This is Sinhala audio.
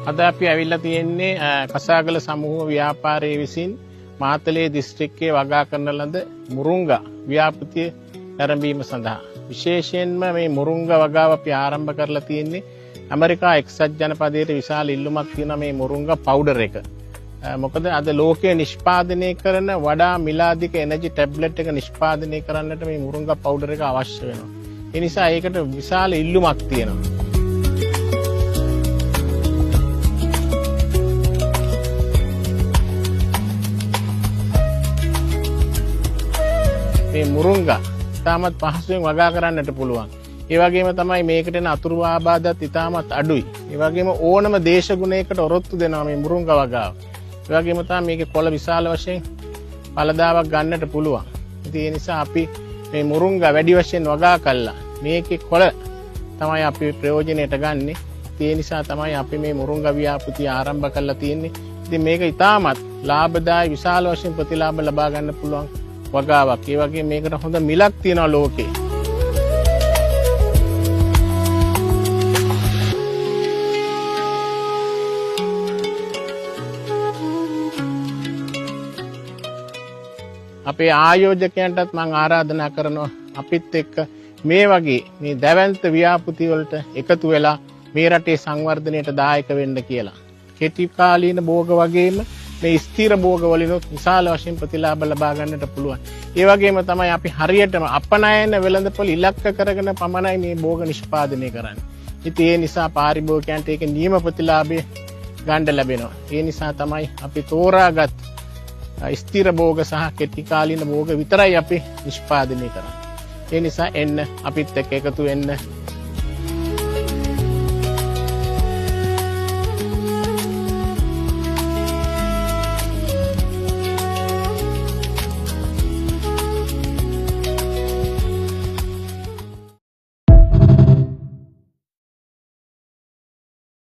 අද අපි ඇවිල්ලා තියෙන්නේ කසාගල සමූහ ව්‍යාපාරයේ විසින් මාතලේ දිස්ත්‍රික්කයේ වගා කරන ලද මුරුංගා ව්‍යාපෘතිය ආරම්භීම සඳහා විශේෂයෙන්ම මේ මුරුංගා වගාව අපි ආරම්භ කරලා තියෙන්නේ ඇමරිකා එක්සත් ජනපදයේ විශාල ඉල්ලුමක් තියෙන මේ මුරුංගා පවුඩර් එක. මොකද අද ලෝකයේ නිෂ්පාදනය කරන වඩා මිලාදික එනර්ජි ටැබ්ලට් එක නිෂ්පාදනය කරන්නට මේ මුරුංගා පවුඩර් එක අවශ්‍ය වෙනවා. ඒ නිසා ඒකට විශාල ඉල්ලුමක් තියෙනවා. මේ මුරුංගා ඉතාමත් පහසුවෙන් වගා කරන්නට පුළුවන්. ඒ වගේම තමයි මේකට එන අතුරු ආබාධත් ඉතාමත් අඩුයි. ඒ වගේම ඕනම දේශගුණයකට ඔරොත්තු දෙනවා මේ මුරුංගා වගාව. ඒ වගේම තමයි මේකේ කොළ විශාල වශයෙන් පළදාවක් ගන්නට පුළුවන්. ඉතින් ඒ නිසා අපි මේ මුරුංගා වැඩි වශයෙන් වගා කළා. මේකේ කොළ තමයි අපි ප්‍රයෝජනෙට ගන්නෙ. ඒ නිසා තමයි අපි මේ මුරුංගා ව්‍යාපෘතිය ආරම්භ කරලා තියෙන්නේ. ඉතින් මේක ඉතාමත් ලාභදායී විශාල වශයෙන් ප්‍රතිලාභ ලබා ගන්න පුළුවන් වගාවක්. ඒ වගේ මේකට හොඳ මිලක් තියෙනවා ලෝකේ. අපේ ආයෝජකයන්ටත් මම ආරාධනා කරනවා අපිත් එක්ක මේ වගේ මේ දැවැන්ත ව්‍යාපෘති වලට එකතු වෙලා මේ රටේ සංවර්ධනයට දායක වෙන්න කියලා. කෙටි කාලීන භෝග වගේම මේ ස්ථිර භෝග වලිනුත් විශාල වශයෙන් ප්‍රතිලාභ ලබා ගන්නට පුළුවන්. ඒ වගේම තමයි අපි හරියටම අපනයන වෙළඳපොළ ඉලක්ක කරගෙන පමණයි මේ භෝග නිෂ්පාදනය කරන්නේ. ඉතින් ඒ නිසා පාරිභෝගිකයන්ට ඒක නියම ප්‍රතිලාභය ගන්න ලැබෙනවා. ඒ නිසා තමයි අපි තෝරාගත් ස්ථිර භෝග සහ කෙටි කාලීන භෝග විතරයි අපි නිෂ්පාදනය කරන්නේ. ඒ නිසා එන්න අපිත් එක්ක එකතු වෙන්න.